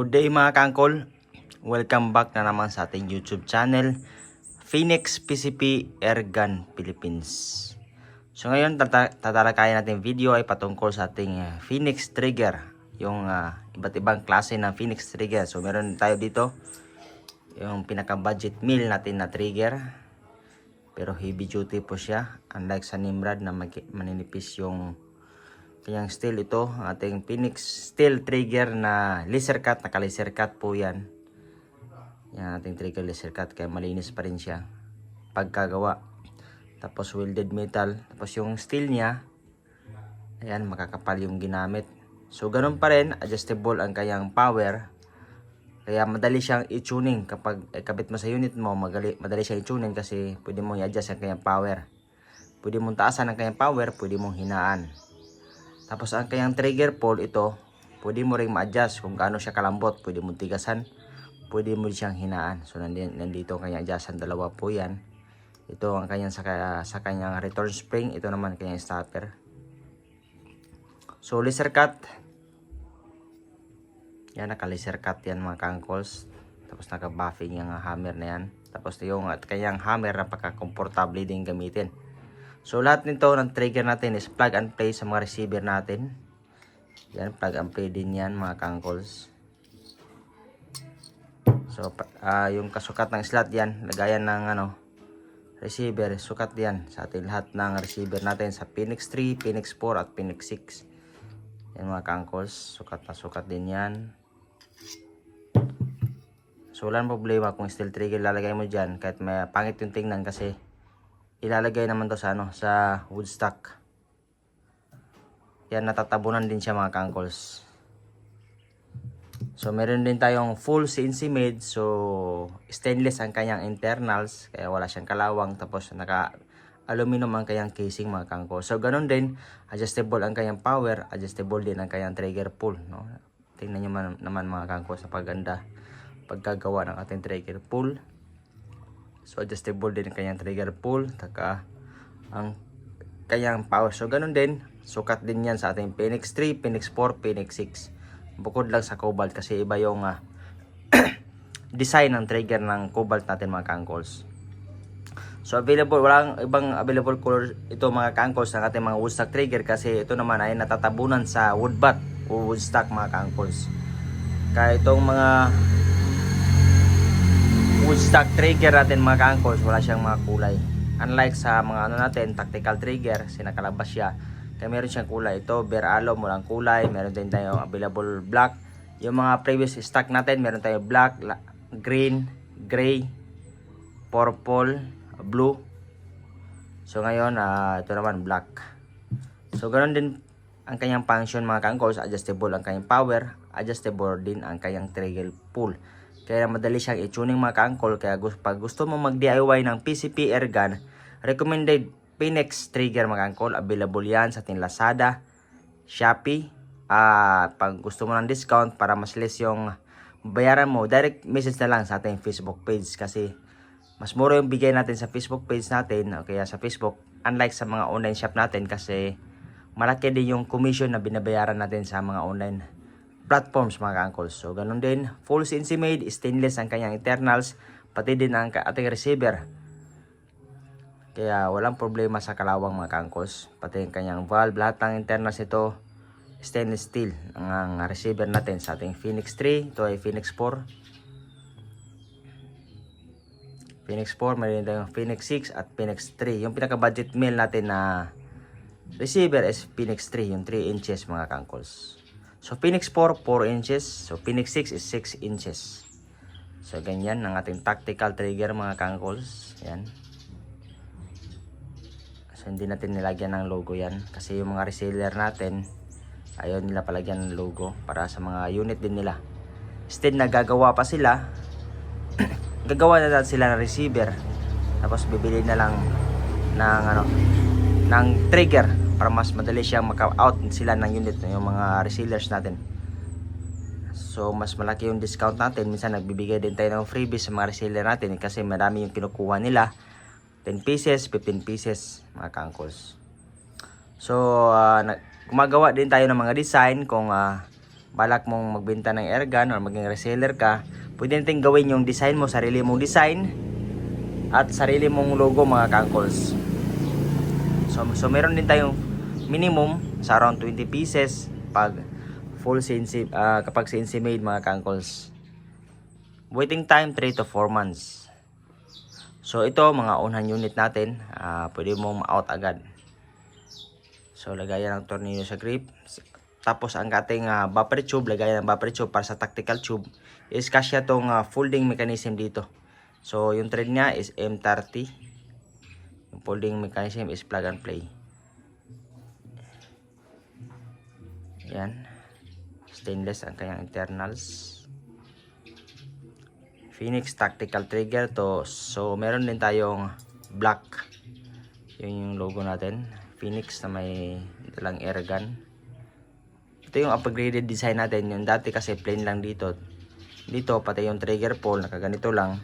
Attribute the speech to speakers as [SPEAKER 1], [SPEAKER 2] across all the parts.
[SPEAKER 1] Good day mga kangkol. Welcome back na naman sa ating YouTube channel, Phoenix PCP Airgun Philippines. So ngayon tatalakayin natin video ay patungkol sa ating Phoenix trigger, yung iba't ibang klase ng Phoenix trigger. So meron tayo dito yung pinaka budget meal natin na trigger, pero heavy duty po siya, unlike sa Nimrod na maninipis yung kanyang steel. Ito ating Phoenix steel trigger na laser cut, naka laser cut po yan. Yan ating trigger laser cut, kaya malinis pa rin siya pagkagawa. Tapos welded metal, tapos yung steel niya, ayan, makakapal yung ginamit. So ganun pa rin, adjustable ang kanyang power, kaya madali siyang i-tuning. Kapag kabit mo sa unit mo, madali siyang i-tuning kasi pwede mong i-adjust ang kanyang power. Pwede mong taasan ang kanyang power, pwede mong hinaan. Tapos ang kanyang trigger pull, ito pwede mo ring ma-adjust kung gaano siya kalambot. Pwede mo tigasan, pwede mo siyang hinaan. So nandito ang kanyang adjustan, dalawa po yan. Ito ang kanyang sa kanyang return spring, ito naman kanyang stopper. So laser cut, yan, naka laser cut yan mga kangkols. Tapos naka buffing yung hammer na yan. Tapos yung kanyang hammer, napaka-komportable din gamitin. So lahat nito ng trigger natin is plug and play sa mga receiver natin. Yan, plug and play din yan mga kangkols. So yung kasukat ng slot yan, lagayan ng receiver, sukat yan sa ating lahat ng receiver natin sa Phoenix 3, Phoenix 4 at Phoenix 6. Yan mga kangkols, sukat na sukat din yan. So walang problema kung steel trigger lalagay mo dyan, kahit may pangit yung tingnan kasi ilalagay naman to sa sa wood stock. Yan, natatabunan din siya mga kangkols. So meron din tayong full CNC made, so stainless ang kanyang internals, kaya wala siyang kalawang. Tapos naka aluminum ang kanyang casing mga kangkols. So ganun din, adjustable ang kanyang power, adjustable din ang kanyang trigger pull, no? Tingnan niyo naman mga kangkols sa pagganda pagkagawa ng ating trigger pull. So adjustable din ang kanyang trigger pull, taka ang kanyang power. So ganun din, sukat din yan sa ating Phoenix 3, Phoenix 4, Phoenix 6. Bukod lang sa Cobalt kasi iba yung design ng trigger ng Cobalt natin mga kangkols. So available, walang ibang available color ito mga kangkols ng ating mga wood stock trigger, kasi ito naman ay natatabunan sa wood bat o wood stock mga kangkols. Kaya itong mga wood stock trigger natin mga kangkols, wala siyang mga kulay. Unlike sa mga natin, tactical trigger, sinakalabas siya, kaya meron siyang kulay. Ito bare alum, walang kulay. Meron din tayong available black. Yung mga previous stock natin, meron tayong black, green, gray, purple, blue. So ngayon ito naman black. So ganoon din ang kanyang function mga kangkols, adjustable ang kanyang power, adjustable din ang kanyang trigger pull. Kaya madali siyang i-tuning mga kangkol. Kaya pag gusto mo mag-DIY ng PCP airgun, recommended Phoenix trigger mga kangkol. Available yan sa ating Lazada, Shopee. Pag gusto mo ng discount para mas less yung bayaran mo, direct message na lang sa ating Facebook page, kasi mas mura yung bigay natin sa Facebook page natin, o kaya sa Facebook, unlike sa mga online shop natin, kasi malaki din yung commission na binabayaran natin sa mga online platforms mga kangkols. So ganun din, full CNC made, stainless ang kanyang internals, pati din ang ating receiver. Kaya walang problema sa kalawang mga kangkols. Pati ang kanyang valve, lahat ng internals ito stainless steel ang receiver natin sa ating Phoenix 3. Ito ay Phoenix 4. Phoenix 4, mayroon tayong Phoenix 6 at Phoenix 3. Yung pinaka budget meal natin na receiver is Phoenix 3, yung 3 inches mga kangkols. So Phoenix 4, 4 inches. So Phoenix 6 is 6 inches. So ganyan ang ating tactical trigger mga kangkols. Yan. So hindi natin nilagyan ng logo yan, kasi yung mga reseller natin ayaw nila palagyan ng logo para sa mga unit din nila. Instead nagagawa pa sila gagawa na lang sila ng receiver, tapos bibili na lang ng trigger para mas madali siyang maka-out sila ng unit, yung mga resellers natin. So mas malaki yung discount natin. Minsan nagbibigay din tayo ng freebies sa mga reseller natin, kasi marami yung kinukuha nila, 10 pieces, 15 pieces mga kangkols. So gumagawa din tayo ng mga design kung balak mong magbenta ng airgun or maging reseller ka, pwede natin gawin yung design mo, sarili mong design at sarili mong logo mga kaangkols. So meron din tayong minimum sa around 20 pieces pag full CNC, kapag CNC made mga kaangkols. Waiting time 3 to 4 months. So ito mga unhan unit natin, pwede mong ma-out agad. So lagayan ng tornilyo sa grip. Tapos ang ating buffer tube, lagayan ng buffer tube para sa tactical tube is kasya tong folding mechanism dito. So yung thread niya is M30. Yung folding mechanism is plug and play. Yan. Stainless ang kanyang internals. Phoenix tactical trigger to. So meron din tayong black. Yun yung logo natin. Phoenix na may dalang airgun. Ito yung upgraded design natin. Yung dati kasi plain lang dito. Dito pati yung trigger pole nakaganito lang.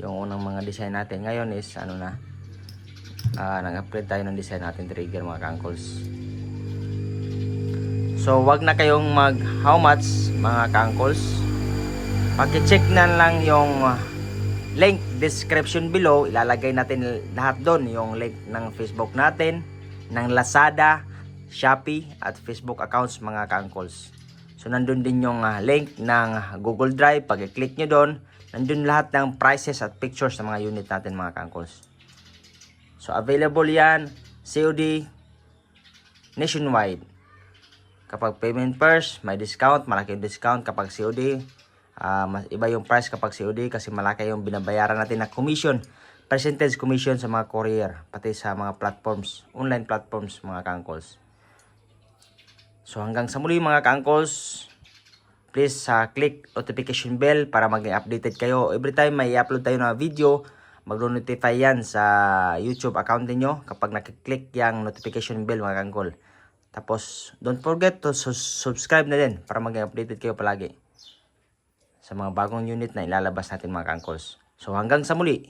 [SPEAKER 1] Yung unang mga design natin. Ngayon is ano na. Nag-upgrade tayo ng design natin trigger mga kaangkols. So wag na kayong mag how much mga kaangkols. Paki-check na lang yung link description below. Ilalagay natin lahat doon. Yung link ng Facebook natin, ng Lazada, Shopee at Facebook accounts mga kaangkols. So nandun din yung link ng Google Drive. Pag i-click nyo doon, nandun lahat ng prices at pictures ng mga unit natin mga kaangkols. So available yan COD nationwide. Kapag payment first, may discount, malaki yung discount kapag COD. Mas iba yung price kapag COD kasi malaki yung binabayaran natin na commission, percentage commission sa mga courier, pati sa mga platforms, online platforms mga kaangkols. So hanggang sa muli mga kaangkols, please click notification bell para maging updated kayo. Every time may i-upload tayo na video, mag-notify yan sa YouTube account niyo kapag nakiklik yung notification bell mga kaangkol. Tapos don't forget to subscribe na din para maging updated kayo palagi sa mga bagong unit na ilalabas natin mga kaangkols. So hanggang sa muli.